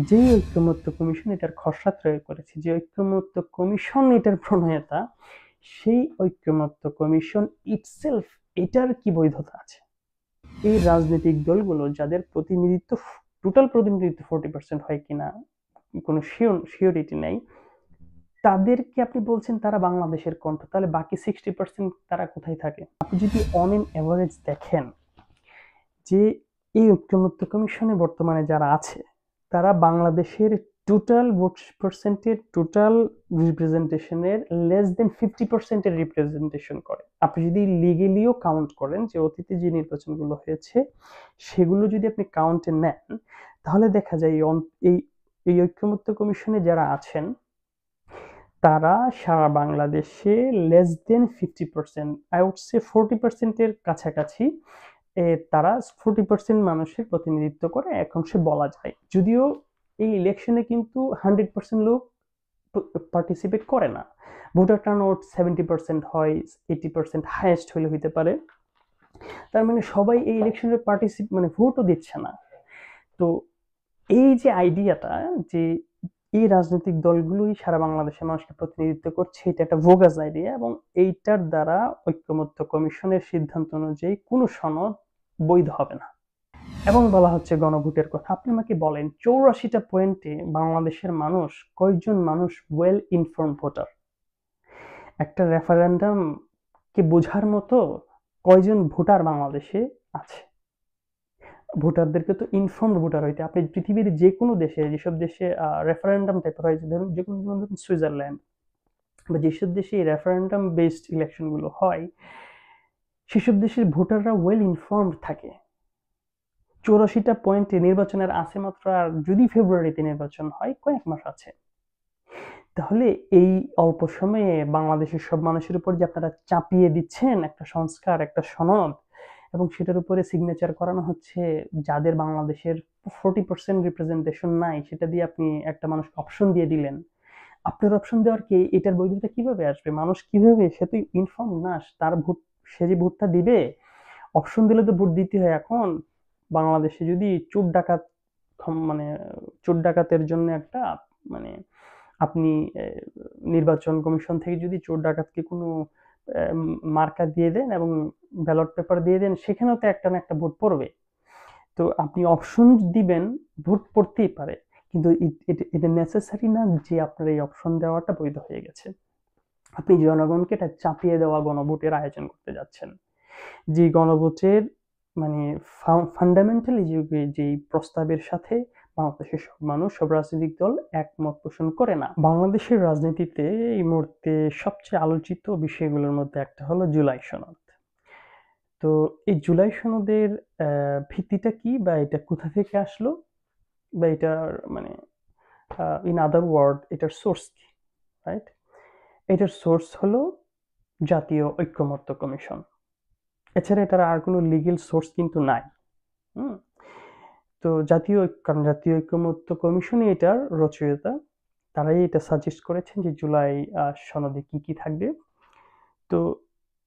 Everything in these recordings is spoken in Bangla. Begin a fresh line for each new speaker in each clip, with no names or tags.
যেই ঐকমত্য কমিশন এটার খসড়া তৈরি করেছে, যে ঐকমত্য কমিশন এটার প্রণেতা, সেই ঐকমত্য কমিশন ইটসেলফ এটার কি বৈধতা আছে? এই রাজনৈতিক দলগুলো যাদের প্রতিনিধিত্ব, টোটাল প্রতিনিধিত্ব 40% হয় কিনা কোনো শিওরিটি নেই, তাদেরকে আপনি বলছেন তারা বাংলাদেশের কণ্ঠ, তাহলে বাকি 60% তারা কোথায় থাকে? আপনি যদি অন এন অ্যাভারেজ দেখেন যে এই ঐকমত্য কমিশনে বর্তমানে যারা আছে তারা বাংলাদেশের টোটাল ভোট পার্সেন্টের টোটাল রিপ্রেজেন্টেশনের লেস দেন 50%-এর রিপ্রেজেন্টেশন করে। আপনি যদি লিগেলিও কাউন্ট করেন যে অতীতে যে নির্বাচনগুলো হয়েছে সেগুলো যদি আপনি কাউন্টে নেন, তাহলে দেখা যায় এই এই ঐকমত্য কমিশনে যারা আছেন তারা সারা বাংলাদেশে less than 50%, I would say 40%-এর কাছাকাছি তারা 40% মানুষের প্রতিনিধিত্ব করে এক অংশে বলা যায়। যদিও এই ইলেকশনে কিন্তু 100% লোক পার্টিসিপেট করে না, ভোটার টার্নআউট 70% হয়, 80% হাইয়েস্ট হলে হইতে পারে। তার মানে সবাই এই ইলেকশনে মানে ভোটও দিচ্ছে না। তো এই যে আইডিয়াটা যে এই রাজনৈতিক দলগুলোই সারা বাংলাদেশের মানুষকে প্রতিনিধিত্ব করছে, এটা একটা ভোগাস আইডিয়া, এবং এইটার দ্বারা ঐকমত্য কমিশনের সিদ্ধান্ত অনুযায়ী কোনো সনদ বৈধ হবে না। এবং বলা হচ্ছে গণভোটের কথা। আপনি আমাকে বলেন 84টা পয়েন্টে বাংলাদেশের মানুষ, কয়জন মানুষ ওয়েল ইনফর্ম ভোটার? একটা রেফারেন্ডাম কে বোঝার মতো কয়জন ভোটার বাংলাদেশে আছে? ভোটারদেরকে তো ইনফর্মড ভোটার হইতে, আপনি পৃথিবীর যে কোনো দেশে, যেসব দেশে রেফারেন্ডাম টাইপের হয়, ধরুন যে কোনো, ধরুন সুইজারল্যান্ড বা যেসব দেশে রেফারেন্ডাম বেসড ইলেকশন গুলো হয়, সেসব দেশের ভোটাররা ওয়েল ইনফর্মড থাকে। 84টা পয়েন্টে নির্বাচনের আছে মাত্র, আর যদি ফেব্রুয়ারিতে নির্বাচন হয় কয়েক মাস আছে। তাহলে এই অল্প সময়ে বাংলাদেশের সব মানুষের উপর যে আপনারা চাপিয়ে দিচ্ছেন একটা সংস্কার, একটা সনদ, এবং সেটার উপরে সিগনেচার করানো হচ্ছে যাদের বাংলাদেশের 40% রিপ্রেজেন্টেশন নাই, সেটা দিয়ে আপনি একটা মানুষকে অপশন দিয়ে দিলেন। আপনার অপশন দেওয়ার কি, এটার বৈধতা কিভাবে আসবে? মানুষ কিভাবে, সে তো ইনফর্ম না, তার ভোট, সে যে ভোটটা দিবে, অপশন দিলে তো ভোট দিতে হয়। এখন বাংলাদেশে যদি চোর ডাকাত, মানে চোর ডাকাতের জন্য একটা, মানে আপনি নির্বাচন কমিশন থেকে যদি চোর ডাকাতকে কোনো মার্কা দিয়ে দেন এবং ব্যালট পেপার দিয়ে দেন, সেখানেও তো একটা না একটা ভোট পড়বে। তো আপনি অপশন দিবেন, ভোট পড়তেই পারে, কিন্তু এটা নেসেসারি না যে আপনার এই অপশন দেওয়াটা বৈধ হয়ে গেছে। আপনি জনগণকে এটা চাপিয়ে দেওয়া গণভোটের আয়োজন করতে যাচ্ছেন, যে গণভোটের মানে ফান্ডামেন্টালি যে প্রস্তাবের সাথে বাংলাদেশের সব মানুষ, সব রাজনৈতিক দল একমত পোষণ করে না। বাংলাদেশের রাজনীতিতে এই মুহূর্তে সবচেয়ে আলোচিত বিষয়গুলোর মধ্যে একটা হলো জুলাই সনদ। তো এই জুলাই সনদের ভিত্তিটা কি, বা এটা কোথা থেকে আসলো, বা এটার মানে ইন আদার ওয়ার্ড এটার সোর্স কি, রাইট? এটার সোর্স হলো জাতীয় ঐকমত্য কমিশন। এছাড়া এটার আর কোনো লিগেল সোর্স কিন্তু নাই। হুম। তো কারণ জাতীয় ঐকমত্য কমিশনই এটার রচয়িতা, তারাই এটা সাজেস্ট করেছেন যে জুলাই সনদে কি কি থাকবে। তো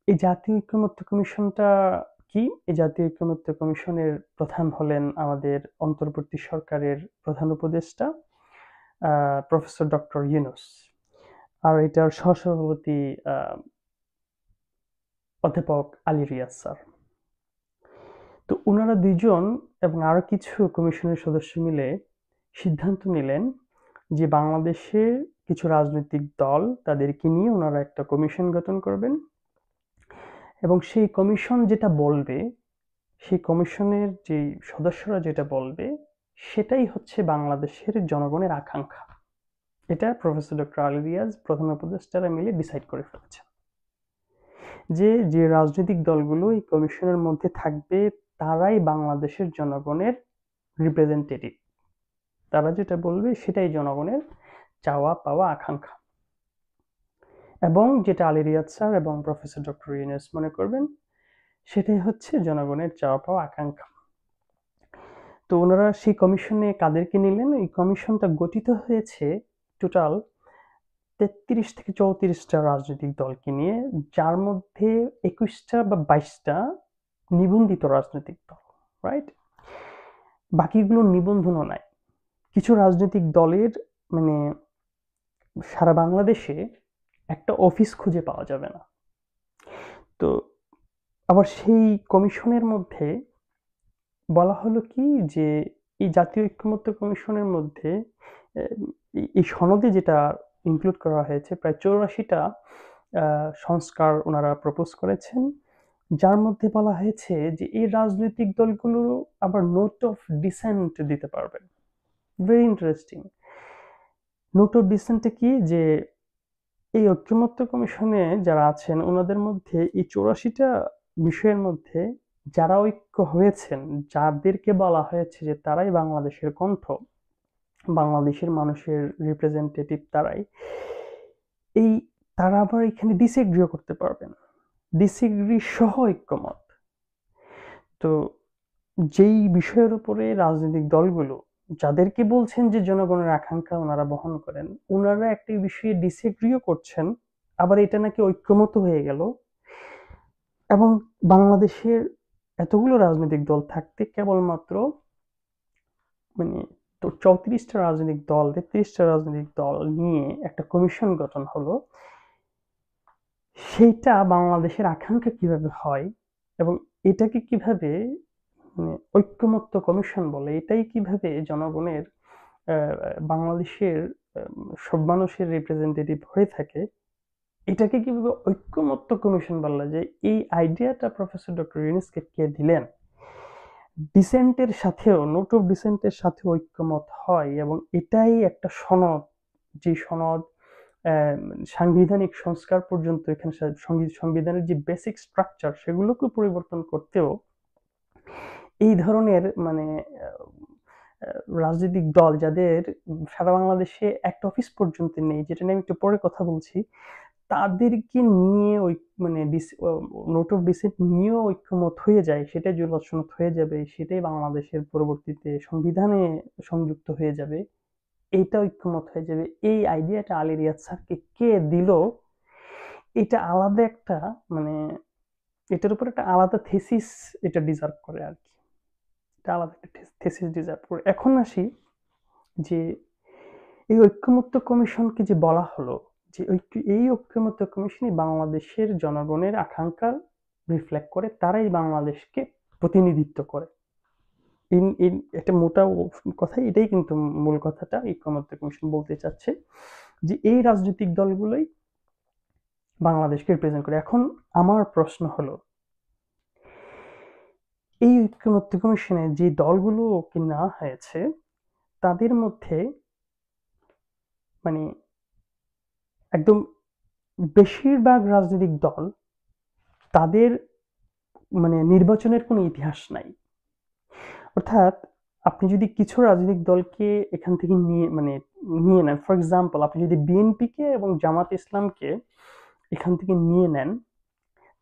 এই জাতীয় ঐকমত্য কমিশনটা কি? এই জাতীয় ঐকমত্য কমিশনের প্রধান হলেন আমাদের অন্তর্বর্তী সরকারের প্রধান উপদেষ্টা প্রফেসর ডক্টর ইউনূস, আর এটার সহসভাপতি অধ্যাপক আলী রিয়াজ স্যার। তো ওনারা দুইজন এবং আরো কিছু কমিশনের সদস্য মিলে সিদ্ধান্ত নিলেন যে বাংলাদেশে কিছু রাজনৈতিক দল, তাদেরকে নিয়ে ওনারা একটা কমিশন গঠন করবেন, এবং সেই কমিশন যেটা বলবে, সেই কমিশনের যে সদস্যরা যেটা বলবে, সেটাই হচ্ছে বাংলাদেশের জনগণের আকাঙ্ক্ষা। এটা প্রফেসর ডক্টর আলী রিয়াজ প্রধান উপদেষ্টারা মিলে ডিসাইড করে ফেলেছেন যে যে রাজনৈতিক দলগুলো এই কমিশনের মধ্যে থাকবে তারাই বাংলাদেশের জনগণের রিপ্রেজেন্টেটিভ। তারা যেটা বলবে সেটাই জনগণের চাওয়া পাওয়া আকাঙ্ক্ষা, এবং যেটা আলী রিয়াজ স্যার এবং প্রফেসর ডক্টর ইউনূস মনে করবেন সেটাই হচ্ছে জনগণের চাওয়া পাওয়া আকাঙ্ক্ষা। তো ওনারা সেই কমিশনে কাদেরকে নিলেন? এই কমিশনটা গঠিত হয়েছে টোটাল 33 থেকে 34টা রাজনৈতিক দলকে নিয়ে, যার মধ্যে 21টা বা 22টা নিবন্ধিত রাজনৈতিক দল, রাইট? বাকিগুলো নিবন্ধনও নাই। কিছু রাজনৈতিক দলের মানে সারা বাংলাদেশে একটা অফিস খুঁজে পাওয়া যাবে না। তো আবার সেই কমিশনের মধ্যে বলা হলো কি যে এই জাতীয় ঐক্যমত্য কমিশনের মধ্যে এই সনদে যেটা ইনক্লুড করা হয়েছে প্রায় 84টা সংস্কার ওনারা প্রপোজ করেছেন, যার মধ্যে বলা হয়েছে যে এই রাজনৈতিক দলগুলো আবার নোট অফ ডিসেন্ট দিতে পারবে। Very interesting. নোট অফ ডিসেন্টে কি যে এই ঐক্যমত্য কমিশনে যারা আছেন ওনাদের মধ্যে এই 84টা বিষয়ের মধ্যে যারা ঐক্য হয়েছেন, যাদেরকে বলা হয়েছে যে তারাই বাংলাদেশের কণ্ঠ, বাংলাদেশের মানুষের রিপ্রেজেন্টেটিভ তারাই, এই তারা আবার এখানে ডিসএগ্রিও করতে পারবেন, ডিসএগ্রি সহ ঐক্যমত। তো যেই বিষয়ের উপরে রাজনৈতিক দলগুলো যাদেরকে বলছেন যে জনগণের আকাঙ্ক্ষা ওনারা বহন করেন, ওনারা একটি বিষয়ে ডিসএগ্রিও করছেন, আবার এটা নাকি ঐক্যমত হয়ে গেল। এবং বাংলাদেশের এতগুলো রাজনৈতিক দল থাকতে কেবলমাত্র মানে তো 34টা রাজনৈতিক দল, 33টা রাজনৈতিক দল নিয়ে একটা কমিশন গঠন হলো। সেইটা বাংলাদেশের আকাঙ্ক্ষা কিভাবে হয় এবং এটাকে কিভাবে মানে ঐক্যমত্য কমিশন বলে, এটাই কিভাবে জনগণের বাংলাদেশের সব মানুষের রিপ্রেজেন্টেটিভ হয়ে থাকে, এটাকে কিভাবে ঐক্যমত্য কমিশন বলা যায়, এই আইডিয়াটা প্রফেসর ডক্টর ইউনূসকে কে দিলেন। ডিসেন্টের সাথেও, নোট অফ ডিসেন্টের সাথে ঐক্যমত হয় এবং এটাই একটা সনদ, যে সনদ সাংবিধানিক সংস্কার পর্যন্ত এখানে সংবিধানের যে বেসিক স্ট্রাকচার সেগুলোকে পরিবর্তন করতেও এই ধরনের মানে রাজনৈতিক দল যাদের সারা বাংলাদেশে একটা অফিস পর্যন্ত নেই, যেটা নিয়ে আমি একটু পরে কথা বলছি, তাদেরকে নিয়ে ওই মানে নোট অফ ডিসেন্ট নিয়েও ঐক্যমত হয়ে যায়, সেটাই জুলাই সনদ হয়ে যাবে, সেটাই বাংলাদেশের পরবর্তীতে সংবিধানে সংযুক্ত হয়ে যাবে, এইটা ঐক্যমত হয়ে যাবে। এই আইডিয়াটা আলী রিয়াদ স্যারকে কে দিল, এটা আলাদা একটা মানে এটার উপর একটা আলাদা থিসিস এটা ডিজার্ভ করে আর কি, এটা আলাদা একটা থিসিস ডিজার্ভ করে। এখন আসি যে এই ঐক্যমত্য কমিশনকে যে বলা হলো যে এই ঐক্যমত্য কমিশনই বাংলাদেশের জনগণের আকাঙ্ক্ষা রিফ্লেক্ট করে, তারাই বাংলাদেশকে প্রতিনিধিত্ব করে। একটা মোটা কথা, এটাই কিন্তু মূল কথাটা ঐক্যমত্য কমিশন বলতে চাচ্ছে, যে এই রাজনৈতিক দলগুলোই বাংলাদেশকে রিপ্রেজেন্ট করে। এখন আমার প্রশ্ন হলো, এই ঐক্যমত্য কমিশনে যে দলগুলো কি না হয়েছে তাদের মধ্যে মানে একদম বেশিরভাগ রাজনৈতিক দল তাদের মানে নির্বাচনের কোনো ইতিহাস নাই। অর্থাৎ আপনি যদি কিছু রাজনৈতিক দলকে এখান থেকে নিয়ে নেন, ফর এক্সাম্পল আপনি যদি বিএনপিকে এবং জামাত ইসলামকে এখান থেকে নিয়ে নেন,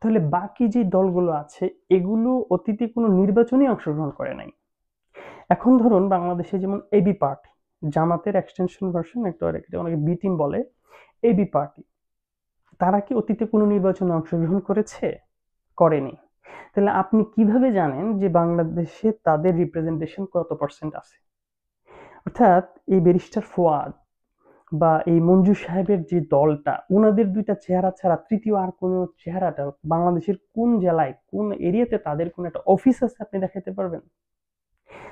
তাহলে বাকি যে দলগুলো আছে এগুলো অতীতে কোনো নির্বাচনে অংশগ্রহণ করে নাই। এখন ধরুন বাংলাদেশে যেমন এবি পার্টি, জামাতের এক্সটেনশন ভার্সন, একটা অনেকে বি টিম বলে, এবি পার্টি, তারা কি অতীতে কোনো নির্বাচনে অংশগ্রহণ করেছে? করেনি। তাহলে আপনি কিভাবে জানেন যে বাংলাদেশে তাদের রিপ্রেজেন্টেশন কত পার্সেন্ট আছে? অর্থাৎ এই ব্যারিস্টার ফুয়াদ বা এই মঞ্জু সাহেবের যে দলটা, ওনাদের দুইটা চেহারা ছাড়া তৃতীয় আর কোন চেহারাটা বাংলাদেশের কোন জেলায় কোন এরিয়াতে তাদের কোন একটা অফিস আছে আপনি দেখাতে পারবেন?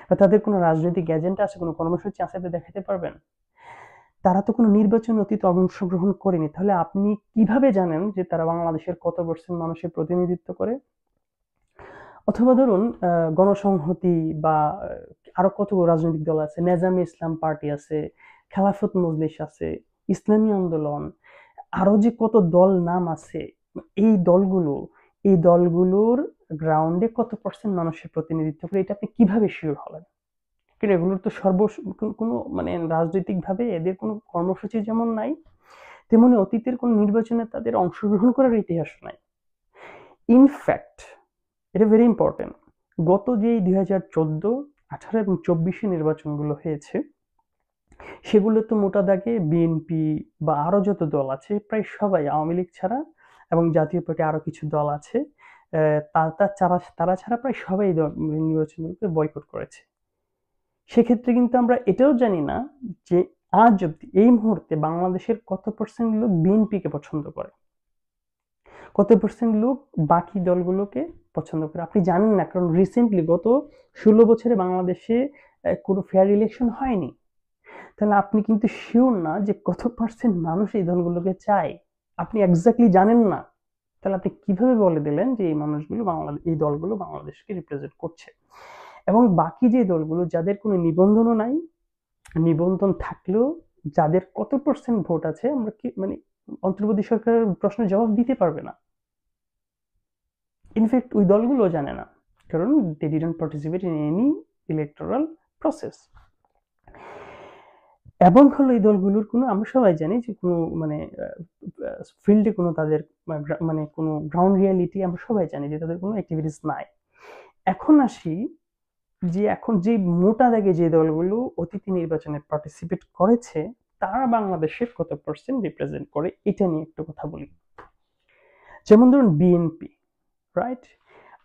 বা তাদের কোনো রাজনৈতিক এজেন্ডা আছে, কোনো কর্মসূচি আছে আপনি দেখাতে পারবেন? তারা তো কোনো নির্বাচনে অতীতে অংশগ্রহণ করেনি, তাহলে আপনি কিভাবে জানেন যে তারা বাংলাদেশের কত পার্সেন্ট মানুষের প্রতিনিধিত্ব করে? অথবা ধরুন গণসংহতি বা আরো কত রাজনৈতিক দল আছে, নেজামে ইসলাম পার্টি আছে, খেলাফত মজলিস আছে, ইসলামী আন্দোলন, আরো যে কত দল নাম আছে, এই দলগুলোর গ্রাউন্ডে কত পার্সেন্ট মানুষের প্রতিনিধিত্ব করে, এটা আপনি কিভাবে শিওর হলেন? কিন্তু এগুলোর তো কোনো মানে রাজনৈতিক ভাবে এদের কোনো কর্মসূচি যেমন নাই, তেমনি অতীতের কোন নির্বাচনে তাদের অংশগ্রহণ করার ইতিহাস নাই। ইনফ্যাক্ট এটা ভেরি ইম্পর্টেন্ট, গত যে 2014, 18 এবং 24 নির্বাচনগুলো হয়েছে সেগুলো তো মোটা দাগে বিএনপি বা আরো যত দল আছে প্রায় সবাই, আওয়ামী লীগ ছাড়া এবং জাতীয় পার্টি আরো কিছু দল আছে, তারা ছাড়া প্রায় সবাই নির্বাচনগুলোকে বয়কট করেছে। সেক্ষেত্রে কিন্তু আমরা এটাও জানি না যে আজ অব্দি এই মুহূর্তে বাংলাদেশের কত পার্সেন্ট লোক বিএনপিকে পছন্দ করে, কত পার্সেন্ট লোক বাকি দলগুলোকে পছন্দ করে। আপনি জানেন না, কারণ রিসেন্টলি গত 16 বছরে বাংলাদেশে কোনো ফেয়ার ইলেকশন হয়নি। তাহলে আপনি কিন্তু শিওর না যে কত পার্সেন্ট মানুষ এই দলগুলোকে চায়, আপনি এক্স্যাক্টলি জানেন না। তাহলে আপনি কিভাবে বলে দিলেন যে এই মানুষগুলো এই দলগুলো বাংলাদেশকে রিপ্রেজেন্ট করছে? এবং বাকি যে দলগুলো যাদের কোনো নিবন্ধনও নাই, নিবন্ধন থাকলেও যাদের কত পার্সেন্ট ভোট আছে, আমরা কি মানে অন্তর্বর্তী সরকারের প্রশ্নের জবাব দিতে পারবে না। ইনফ্যাক্ট ওই দলগুলো জানে না, কারণ they didn't participate in any electoral process. এবং হলো এই দলগুলোর কোনো, আমরা সবাই জানি যে কোনো মানে ফিল্ডে কোনো তাদের মানে কোনো গ্রাউন্ড রিয়ালিটি আমরা সবাই জানি যে তাদের কোনো অ্যাক্টিভিটিস নাই। এখন আসি যে এখন যে মোটা দাগে যে দলগুলো অতীতে নির্বাচনে পার্টিসিপেট করেছে তারা বাংলাদেশের কত পার্সেন্ট রিপ্রেজেন্ট করে, এটা নিয়ে একটু কথা বলি। যেমন ধরুন বিএনপি, রাইট?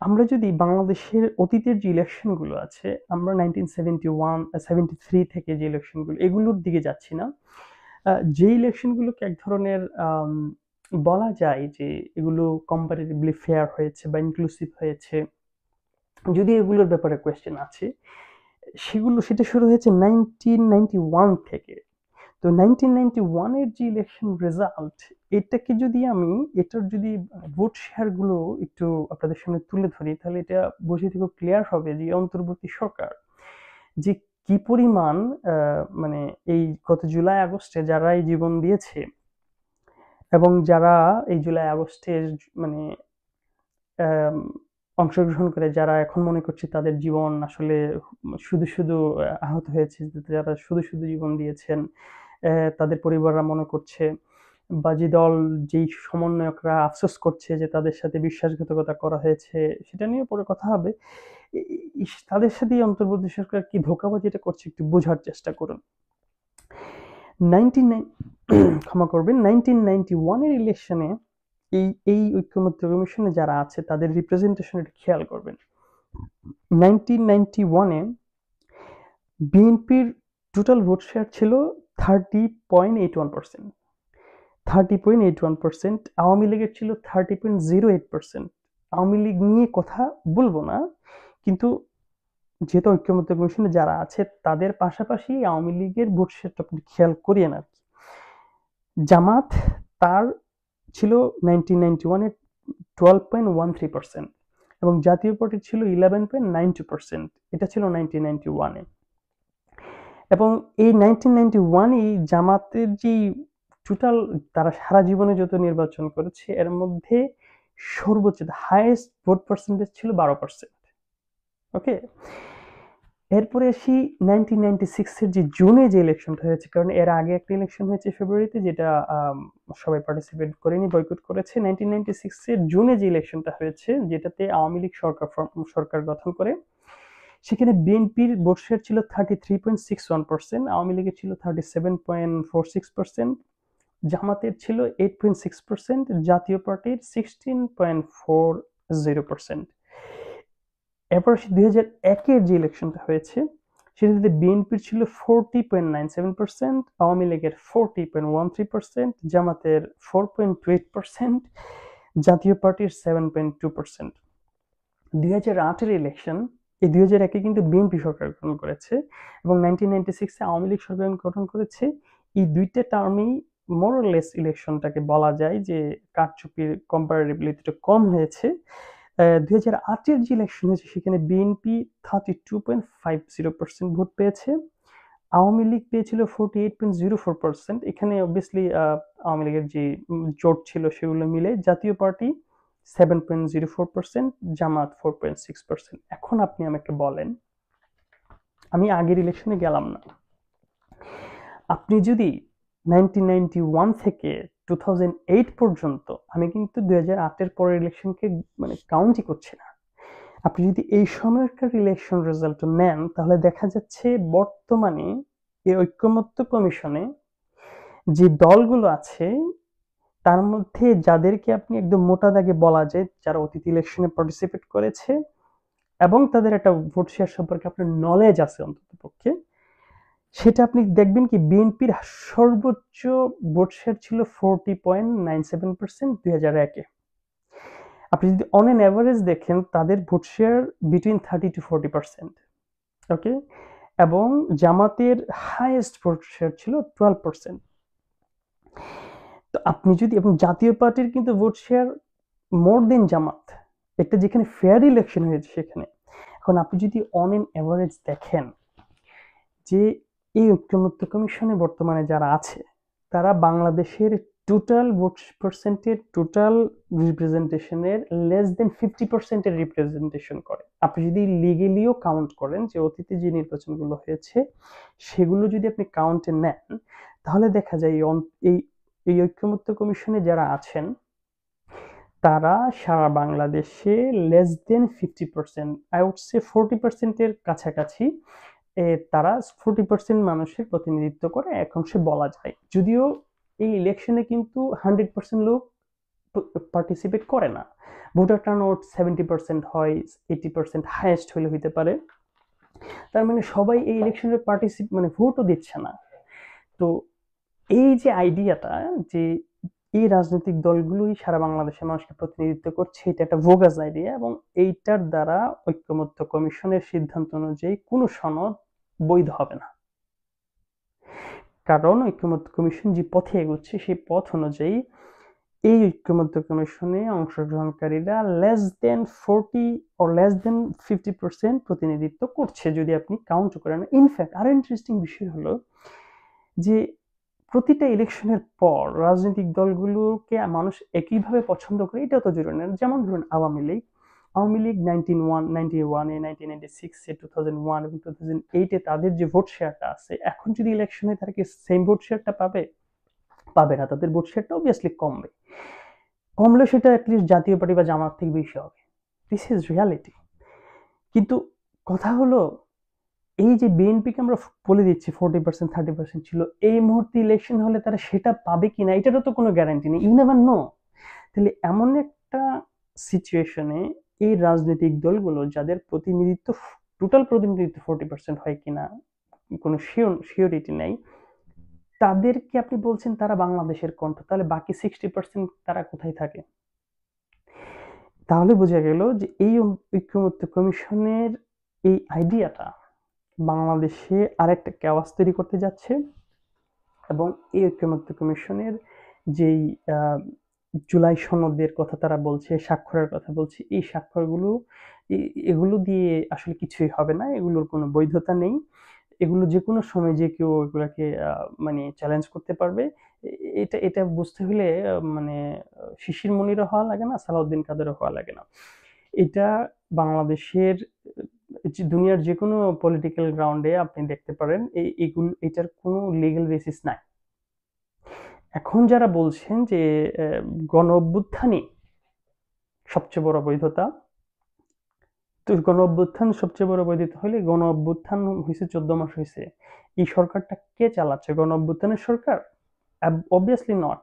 আমরা যদি বাংলাদেশের অতীতের যে ইলেকশনগুলো আছে, আমরা 1971 73 থেকে যে ইলেকশনগুলো, এগুলোর দিকে যাচ্ছি না। যে ইলেকশনগুলোকে এক ধরনের বলা যায় যে এগুলো কম্পারেটিভলি ফেয়ার হয়েছে বা ইনক্লুসিভ হয়েছে, যদি এগুলোর ব্যাপারে কোয়েশ্চেন আছে, সেটা শুরু হয়েছে 1991 থেকে। তো 1991 এর যে ইলেকশন রেজাল্ট, এটাকে যদি আমি এটার যদি ভোট শেয়ার গুলো একটু আপনাদের সামনে তুলে ধরি, তাহলে এটা বুঝে থেকে ক্লিয়ার হবে যে অন্তর্বর্তী সরকার যে কি পরিমাণ মানে এই গত জুলাই আগস্টে যারা এই জীবন দিয়েছে, এবং যারা এই জুলাই আগস্টের মানে অংশগ্রহণ করে যারা এখন মনে করছে তাদের জীবন আসলে শুধু শুধু আহত হয়েছে, যারা শুধু শুধু জীবন দিয়েছেন, তাদের পরিবাররা মনে করছে, বা যে দল যেই সমন্বয়করা আফসোস করছে যে তাদের সাথে বিশ্বাসঘাতকতা করা হয়েছে, সেটা নিয়ে পরে কথা হবে। তাদের সাথে অন্তর্বর্তী সরকার কি ধোঁকাবাজিটা করছে একটু বোঝার চেষ্টা করুন। 1991 এর ইলেকশনে এই ঐক্যমত্য কমিশনে যারা আছে তাদের রিপ্রেজেন্টেশন একটু খেয়াল করবেন। 1991 এ বিএনপির টোটাল ভোট শেয়ার ছিল 30.81%, 30.81%। আওয়ামী লীগের ছিল 30.08%। আওয়ামী লীগ নিয়ে কথা বলবো না, কিন্তু যেহেতু ঐক্যমত্য কমিশনে যারা আছে তাদের পাশাপাশি আওয়ামী লীগের ভোট শেয়ারটা আপনি খেয়াল করিয়েন আর কি। জামাত তার ছিল 1991 এ 12.13%, এবং জাতীয় পার্টি ছিল 11.92%। এটা ছিল 1991 এ। এবং এই 1991 এই জামাতের যে টোটাল তারা সারা জীবনে যত নির্বাচন করেছে এর মধ্যে সর্বোচ্চ হাইয়েস্ট ভোট পার্সেন্টেজ ছিল 12%। ওকে, এরপরে আসি 1996 এর যে জুনে যে ইলেকশনটা হয়েছে, কারণ এর আগে একটা ইলেকশন হয়েছে ফেব্রুয়ারিতে, যেটা সবাই পার্টিসিপেট করেনি, বয়কট করেছে। 1996 এর জুনে যে ইলেকশনটা হয়েছে, যেটাতে আওয়ামী লীগ সরকার গঠন করে, সেখানে বিএনপির ভোট শেয়ার ছিল 33.61%, আওয়ামী লীগের ছিল 37.46%, জামাতের ছিল 8.6%, জাতীয় পার্টির 16.40%। এরপর 2001 এর যে ইলেকশনটা হয়েছে সেটাতে বিএনপির ছিল 40.97%, আওয়ামী লীগের 40.13%, জামাতের 4.28%, জাতীয় পার্টির 7.2%। 2008 এর ইলেকশন, এই 2001 এ কিন্তু বিএনপি সরকার গঠন করেছে এবং 1996 এ আওয়ামী লীগ সরকার গঠন করেছে। এই দুইটা টার্মেই মোর অর লেস ইলেকশনটাকে বলা যায় যে কারচুপির কম্পারেটিভলি একটু কম হয়েছে। 2008 এর যে ইলেকশন হয়েছে সেখানে বিএনপি 32.50% ভোট পেয়েছে, আওয়ামী লীগ পেয়েছিল 48.04%। এখানে অবভিয়াসলি আওয়ামী লীগের যে জোট ছিল সেগুলো মিলে জাতীয় পার্টি 7.04%, জামাত 4.6%। এখন আপনি আমাকে বলেন, আমি আগের ইলেকশনে গেলাম না, আপনি যদি 1991 থেকে 2008 পর্যন্ত, আমি কিন্তু 2008 এর পরের ইলেকশনকে মানে কাউন্টই করছি না, আপনি যদি এই সময়কার ইলেকশন রেজাল্ট নেন, তাহলে দেখা যাচ্ছে বর্তমানে এই ঐক্যমত্য কমিশনে যে দলগুলো আছে তার মধ্যে যাদেরকে আপনি একদম মোটা দাগে বলা যায় যারা অতীত ইলেকশনে পার্টিসিপেট করেছে এবং তাদের একটা ভোট শেয়ার সম্পর্কে আপনার নলেজ আছে অন্তত পক্ষে, সেটা আপনি দেখবেন কি বিএনপির সর্বোচ্চ ভোট শেয়ার ছিল 40.97% 2001-এ। আপনি যদি অন এন অ্যাভারেজ দেখেন তাদের ভোট শেয়ার বিটুইন 30-40%, ওকে, এবং জামাতের হাইয়েস্ট ভোট শেয়ার ছিল 12%। তো আপনি যদি, এবং জাতীয় পার্টির কিন্তু ভোট শেয়ার মোর দেন জামাত, একটা যেখানে ফেয়ার ইলেকশন হয়েছে সেখানে। এখন আপনি যদি অন এন অ্যাভারেজ দেখেন যে এই ঐক্যমত্য কমিশনে বর্তমানে যারা আছে তারা বাংলাদেশের টোটাল ভোট পার্সেন্টের টোটাল রিপ্রেজেন্টেশনের লেস দেন 50%-এর রিপ্রেজেন্টেশন করে। আপনি যদি লিগেলিও কাউন্ট করেন যে অতীতে যে নির্বাচনগুলো হয়েছে সেগুলো যদি আপনি কাউন্টে নেন, তাহলে দেখা যায় এই ঐক্যমত্য কমিশনে যারা আছেন তারা সারা বাংলাদেশে less than 50%, I would say 40%-এর কাছাকাছি তারা 40% মানুষের প্রতিনিধিত্ব করে এক অংশে বলা যায়। যদিও এই ইলেকশনে কিন্তু 100% লোক পার্টিসিপেট করে না, ভোটার টার্নআউট 70% হয়, 80% হাইয়েস্ট হলে হইতে পারে। তার মানে সবাই এই ইলেকশনে মানে ভোটও দিচ্ছে না। তো এই যে আইডিয়াটা যে এই রাজনৈতিক দলগুলোই সারা বাংলাদেশের মানুষকে প্রতিনিধিত্ব করছে, এটা একটা ভোগাস আইডিয়া, এবং এইটার দ্বারা ঐক্যমত্য কমিশনের সিদ্ধান্ত অনুযায়ী কোনো সনদ বৈধ হবে না। কারণ ঐক্যমত্য কমিশন যে পথে এগোচ্ছে সেই পথ অনুযায়ী এই ঐক্যমত্য কমিশনে অংশগ্রহণকারীরা less than 40 or less than 50% প্রতিনিধিত্ব করছে যদি আপনি কাউন্ট করেন। ইনফ্যাক্ট আরো ইন্টারেস্টিং বিষয় হলো যে প্রতিটা ইলেকশনের পর রাজনৈতিক দলগুলোকে মানুষ একইভাবে পছন্দ করে এটাও তো জরুরি না। যেমন ধরুন আওয়ামী লীগ 1991-এ, 1996-এ, 2001 এবং 2008-এ তাদের যে ভোট শেয়ারটা আছে, এখন যদি ইলেকশনে তারা কি সেম ভোট শেয়ারটা পাবে না। তাদের ভোট শেয়ারটা অবভিয়াসলি কমলে সেটা অ্যাটলিস্ট জাতীয় পার্টি বা জামাত থেকে বেশি হবে। This is reality. কিন্তু কথা হলো এই যে বিএনপিকে আমরা বলে দিচ্ছি 40% 30% ছিল, এই মুহূর্তে ইলেকশন হলে তারা সেটা পাবে কিনা এটারও তো কোনো গ্যারান্টি নেই, ইউ নেভার নো। তাহলে এমন একটা সিচুয়েশনে এই রাজনৈতিক দলগুলো যাদের প্রতিনিধিত্ব টোটাল প্রতিনিধিত্ব 40% হয় কিনা কোনো শিওরিটি নেই, তাদেরকে আপনি বলছেন তারা বাংলাদেশের কণ্ঠ, তাহলে বাকি 60% তারা কোথায় থাকে? তাহলে বোঝা গেল যে এই ঐক্যমত্য কমিশনের এই আইডিয়াটা বাংলাদেশে আরেকটা কেওয়াস তৈরি করতে যাচ্ছে, এবং এই ঐক্যমত্য কমিশনের যেই জুলাই সনদের কথা তারা বলছে, স্বাক্ষরের কথা বলছে, এই স্বাক্ষরগুলো এগুলো দিয়ে আসলে কিছুই হবে না, এগুলোর কোনো বৈধতা নেই। এগুলো যে কোনো সময় যে কেউ এগুলাকে মানে চ্যালেঞ্জ করতে পারবে। এটা বুঝতে হলে মানে শিশির মনিরও হওয়া লাগে না, সালাউদ্দিন কাদেরও হওয়া লাগে না। এটা বাংলাদেশের দুনিয়ার যে কোনো পলিটিক্যাল গ্রাউন্ডে আপনি দেখতে পারেন এটার কোনো লিগ্যাল বেসিস নাই। এখন যারা বলছেন যে গণ অভ্যুত্থানই সবচেয়ে বড় বৈধতা, তো গণ অভ্যুত্থান সবচেয়ে বড় বৈধতা হলে গণ অভ্যুত্থান হয়েছে 14 মাস হয়েছে, এই সরকারটা কে চালাচ্ছে? গণ অভ্যুত্থানের সরকার? Obviously not.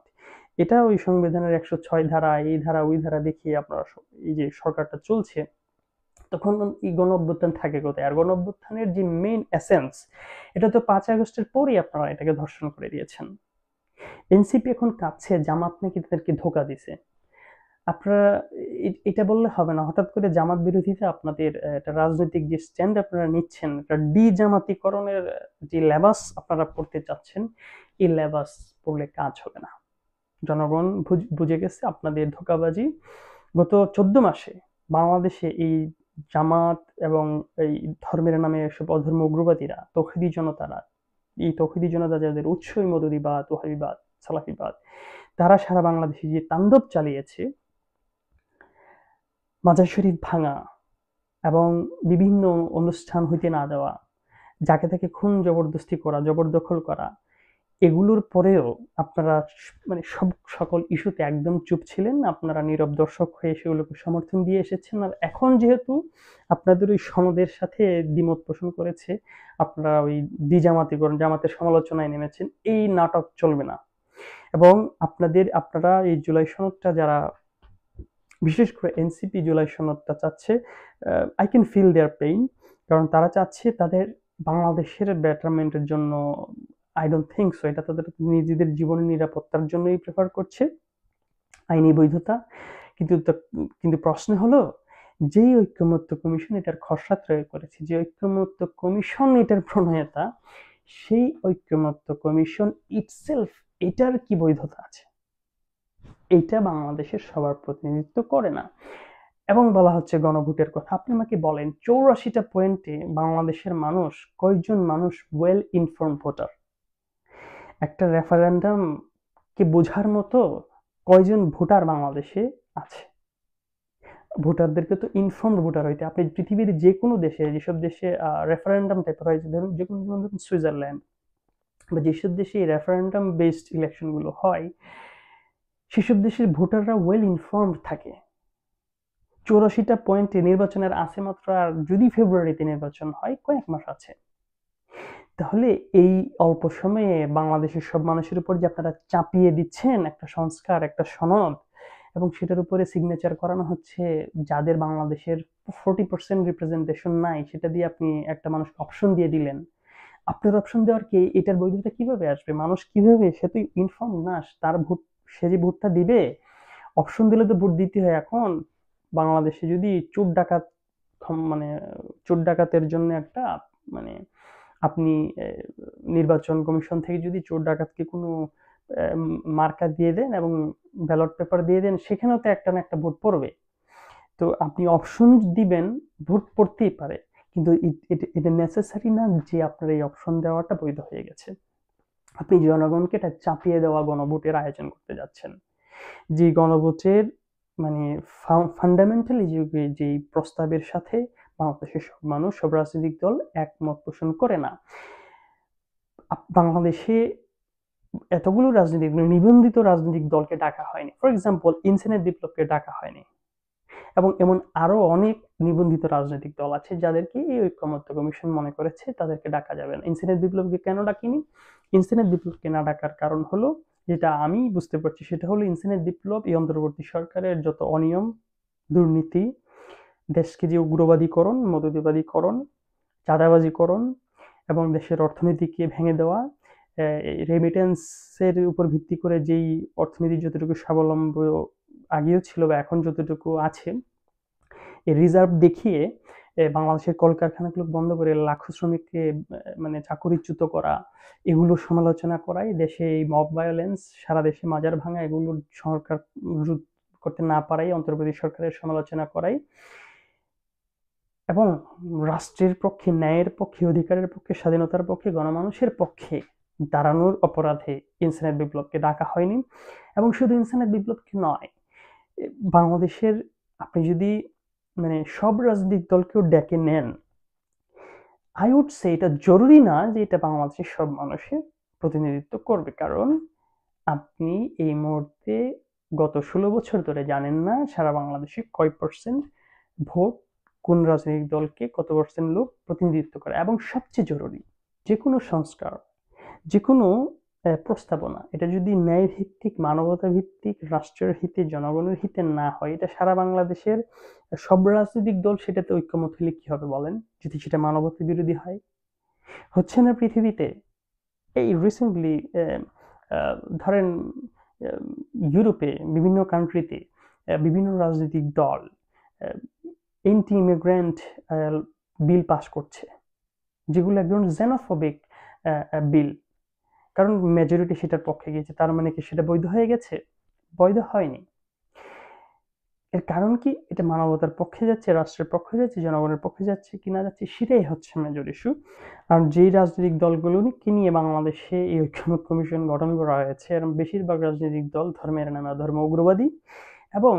এটা ওই সংবিধানের 106 ধারা, এই ধারা ওই ধারা দেখিয়ে আপনারা এই যে সরকারটা চলছে, তখন এই গণ অভ্যুত্থান থাকে কোথায়? আর গণ অভ্যুত্থানের যে মেইন এসেন্স, এটা তো 5 আগস্টের পরেই আপনারা এটাকে ধর্ষণ করে দিয়েছেন। এনসিপি এখন কাঁদছে জামাত নাকি তাদেরকে ধোকা দিছে। আপনারা এটা বললে হবে না, হঠাৎ করে জামাত বিরোধিতা আপনাদের একটা রাজনৈতিক যে স্ট্যান্ড আপনারা নিচ্ছেন, একটা জামাতিকরণের যে লেবাস আপনারা পড়তে চাচ্ছেন, এই লেবাস পড়লে কাজ হবে না। জনগণ বুঝে গেছে আপনাদের ধোকাবাজি। গত 14 মাসে বাংলাদেশে এই জামাত এবং এই ধর্মের নামে এসব অধর্ম উগ্রবাদীরা, তৌহিদি জনতারা, এই তৌহিদি জনতা যাদের উৎসই মদুরিবাদ, ওহাবিবাদ, সালাফিবাদ, তারা সারা বাংলাদেশে যে তাণ্ডব চালিয়েছে, মাজার শরীফ ভাঙা এবং বিভিন্ন অনুষ্ঠান হইতে না দেওয়া, যাকে তাকে খুন জবরদস্তি করা, জবরদখল করা, এগুলোর পরেও আপনারা মানে সকল ইস্যুতে একদম চুপ ছিলেন। আপনারা নীরব দর্শক হয়ে সেগুলোকে সমর্থন দিয়ে এসেছেন। আর এখন যেহেতু আপনাদের ওই সনদের সাথে দ্বিমত পোষণ করেছে, আপনারা ওই জামাতিকরণ, জামাতের সমালোচনায় নেমেছেন, এই নাটক চলবে না। এবং আপনারা এই জুলাই সনদটা যারা বিশেষ করে এনসিপি জুলাই সনদটা চাচ্ছে, I can feel their pain, কারণ তারা চাচ্ছে তাদের বাংলাদেশের বেটারমেন্টের জন্য। আই ডোন্ট থিঙ্ক সো, এটা তাদের নিজেদের জীবনের নিরাপত্তার জন্যই প্রেফার করছে, আইনি বৈধতা। কিন্তু প্রশ্ন হলো, যেই ঐক্যমত্য কমিশন এটার খসড়া তৈরি করেছে, যে ঐক্যমত্য কমিশন এটার প্রণেতা, সেই ঐক্যমত্য কমিশন ইটসেলফ এটার কি বৈধতা আছে? এইটা বাংলাদেশের সবার প্রতিনিধিত্ব করে না। এবং বলা হচ্ছে গণভোটের কথা। আপনি আমাকে বলেন, 84টা পয়েন্টে বাংলাদেশের মানুষ, কয়জন মানুষ ওয়েল ইনফর্ম ভোটার? একটা রেফারেন্ডাম কে বোঝার মতো কয়জন ভোটার বাংলাদেশে আছে? ভোটারদেরকে তো ইনফর্মড ভোটার হইতে, আপনি পৃথিবীর যে কোনো দেশে, যেসব দেশে রেফারেন্ডাম টাইপের হয়, ধরুন যে কোনো, ধরুন সুইজারল্যান্ড বা যেসব দেশে রেফারেন্ডাম বেসড ইলেকশন গুলো হয়, সেসব দেশের ভোটাররা ওয়েল ইনফর্মড থাকে। 84টা পয়েন্টে নির্বাচনের আছে মাত্র, আর যদি ফেব্রুয়ারিতে নির্বাচন হয়, কয়েক মাস আছে। তাহলে এই অল্প সময়ে বাংলাদেশের সব মানুষের উপর যে আপনারা চাপিয়ে দিচ্ছেন একটা সংস্কার, একটা সনদ, এবং সেটার উপরে সিগনেচার করানো হচ্ছে যাদের বাংলাদেশের 40% রিপ্রেজেন্টেশন নাই, সেটা দিয়ে আপনি একটা মানুষকে অপশন দিয়ে দিলেন। আপনার অপশন দেওয়ার কি, এটার বৈধতা কিভাবে আসবে? মানুষ কিভাবে, সে তো ইনফর্ম না, তার ভোট, সে যে ভোটটা দিবে, অপশন দিলে তো ভোট দিতে হয়। এখন বাংলাদেশে যদি চোর ডাকাত, মানে চোর ডাকাতের জন্য একটা, মানে আপনি নির্বাচন কমিশন থেকে যদি চোর ডাকাতকে কোনো মার্কা দিয়ে দেন এবং ব্যালট পেপার দিয়ে দেন, সেখানেও তো একটা না একটা ভোট পড়বে। তো আপনি অপশন দিবেন, ভোট পড়তেই পারে, কিন্তু এটা নেসেসারি না যে আপনার এই অপশন দেওয়াটা বৈধ হয়ে গেছে। আপনি জনগণকে এটা চাপিয়ে দেওয়া গণভোটের আয়োজন করতে যাচ্ছেন, যে গণভোটের মানে ফান্ডামেন্টালি যে প্রস্তাবের সাথে বাংলাদেশের সব মানুষ, সব রাজনৈতিক দল একমত পোষণ করে না। বাংলাদেশে এতগুলো রাজনৈতিক, নিবন্ধিত রাজনৈতিক দলকে ডাকা হয়নি। ফর এক্সাম্পল, ইনসানিয়ত বিপ্লবকে ডাকা হয়নি, এবং এমন আরো অনেক নিবন্ধিত রাজনৈতিক দল আছে যাদেরকে এই ঐক্যমত্য কমিশন মনে করেছে তাদেরকে ডাকা যাবে না। ইনসানিয়ত বিপ্লবকে কেন ডাকিনি? ইনসানিয়ত বিপ্লবকে না ডাকার কারণ হলো, যেটা আমি বুঝতে পারছি, সেটা হলো ইনসানিয়ত বিপ্লব এই অন্তর্বর্তী সরকারের যত অনিয়ম, দুর্নীতি, দেশকে যে উগ্রবাদীকরণ, মৌলবাদীকরণ, চাঁদাবাজিকরণ এবং দেশের অর্থনীতিকে ভেঙে দেওয়া, রেমিটেন্সের উপর ভিত্তি করে যেই অর্থনীতি যতটুকু স্বাবলম্ব আগেও ছিল বা এখন যতটুকু আছে, এই রিজার্ভ দেখিয়ে বাংলাদেশের কলকারখানাগুলো বন্ধ করে লাখো শ্রমিককে মানে চাকরিচ্যুত করা, এগুলো সমালোচনা করাই, দেশে এই মব ভায়োলেন্স, সারা দেশে মাজার ভাঙা, এগুলো সরকার রোধ করতে না পারাই, অন্তর্বর্তী সরকারের সমালোচনা করাই, এবং রাষ্ট্রের পক্ষে, ন্যায়ের পক্ষে, অধিকারের পক্ষে, স্বাধীনতার পক্ষে, গণমানুষের পক্ষে দাঁড়ানোর অপরাধে ইনসানিয়ত বিপ্লবকে ডাকা হয়নি। এবং শুধু ইনসানিয়ত বিপ্লবকে নয়, বাংলাদেশের আপনি যদি মানে সব রাজনৈতিক দলকেও ডেকে নেন, আই উড সে এটা জরুরি না যে এটা বাংলাদেশের সব মানুষের প্রতিনিধিত্ব করবে, কারণ আপনি এই মুহূর্তে গত 16 বছর ধরে জানেন না সারা বাংলাদেশে কয় পার্সেন্ট ভোট কোন রাজনৈতিক দলকে কত পার্সেন্ট লোক প্রতিনিধিত্ব করে। এবং সবচেয়ে জরুরি, যে কোনো সংস্কার, যে কোনো প্রস্তাবনা, এটা যদি ন্যায় ভিত্তিক, মানবতা ভিত্তিক, রাষ্ট্রের হিতে, জনগণের হিতে না হয়, এটা সারা বাংলাদেশের সব রাজনৈতিক দল সেটাতে ঐক্যমত হলে কি হবে বলেন, যদি সেটা মানবতা বিরোধী হয়? হচ্ছে না পৃথিবীতে। এই রিসেন্টলি ধরেন ইউরোপে বিভিন্ন কান্ট্রিতে বিভিন্ন রাজনৈতিক দল এন্টি ইমিগ্রেন্ট বিল পাস করছে, যেগুলো একদম জেনোফোবিক বিল, কারণ মেজরিটি সেটার পক্ষে গিয়েছে। তার মানে কি সেটা বৈধ হয়ে গেছে? বৈধ হয়নি। এর কারণ কি? এটা মানবতার পক্ষে যাচ্ছে, রাষ্ট্রের পক্ষে যাচ্ছে, জনগণের পক্ষে যাচ্ছে কি না যাচ্ছে, সেটাই হচ্ছে মেজর ইস্যু। আর যেই রাজনৈতিক দলগুলোকে নিয়ে বাংলাদেশে এই ঐক্যমত্য কমিশন গঠন করা হয়েছে, এর বেশিরভাগ রাজনৈতিক দল ধর্মের নামে ধর্ম উগ্রবাদী এবং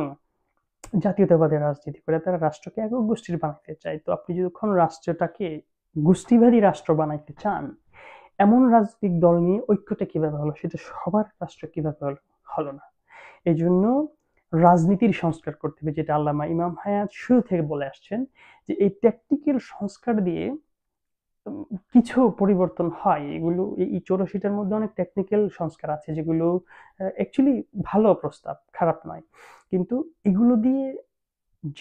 জাতীয়তাবাদী রাজনীতি করে, তারা রাষ্ট্রকে একক গোষ্ঠীর বানাইতে চায়। তো আপনি যখন রাষ্ট্রটাকে গোষ্ঠীবাদী রাষ্ট্র বানাইতে চান, এমন রাজনৈতিক দল নিয়ে ঐক্যটা কিভাবে হলো? সেটা সবার রাষ্ট্র কিভাবে হলো না? এই জন্য রাজনীতির সংস্কার করতে হবে, যেটা আল্লামা ইমাম হায়াত শুরু থেকে বলে আসছেন, যে এই ট্যাকটিক্যাল সংস্কার দিয়ে কিছু পরিবর্তন হয়। এগুলো এই 84টার মধ্যে অনেক টেকনিক্যাল সংস্কার আছে যেগুলো অ্যাকচুয়ালি ভালো প্রস্তাব, খারাপ নয়। কিন্তু এগুলো দিয়ে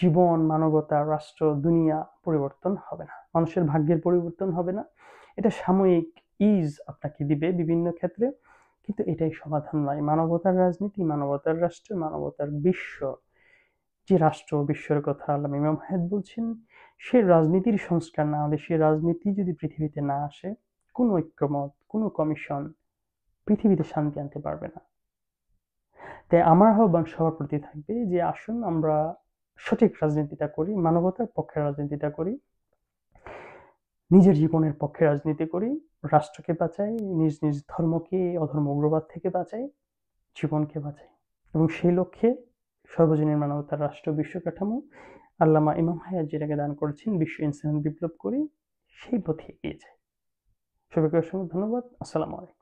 জীবন, মানবতা, রাষ্ট্র, দুনিয়া পরিবর্তন হবে না। মানুষের ভাগ্যের পরিবর্তন হবে না। এটা সাময়িক ইজ আপনাকে দিবে বিভিন্ন ক্ষেত্রে, কিন্তু এটাই সমাধান নয়। মানবতার রাজনীতি, মানবতার রাষ্ট্র, মানবতার বিশ্ব, যে রাষ্ট্র বিশ্বের কথা আল্লামা ইমাম হায়াত বলছেন, সে রাজনীতির সংস্কার না হলে, সে রাজনীতি যদি পৃথিবীতে না আসে, কোনো ঐক্যমত, কোনো কমিশন পৃথিবীতে শান্তি আনতে পারবে না। তাই আমার আহ্বান সবার প্রতি থাকবে যে আসুন আমরা সঠিক রাজনীতিটা করি, মানবতার পক্ষে রাজনীতিটা করি, নিজের জীবনের পক্ষে রাজনীতি করি, রাষ্ট্রকে বাঁচাই, নিজ নিজ ধর্মকে অধর্ম উগ্রবাদ থেকে বাঁচাই, জীবনকে বাঁচাই, এবং সেই লক্ষ্যে সর্বজনীন মানবতার রাষ্ট্র বিশ্ব কাঠামো আল্লামা ইমাম হায়াত যেটাকে দান করেছেন, বিশ্ব ইনসান বিপ্লব করি, সেই পথে এগিয়ে যাই। সবাইকে অসংখ্য ধন্যবাদ। আসসালামু আলাইকুম।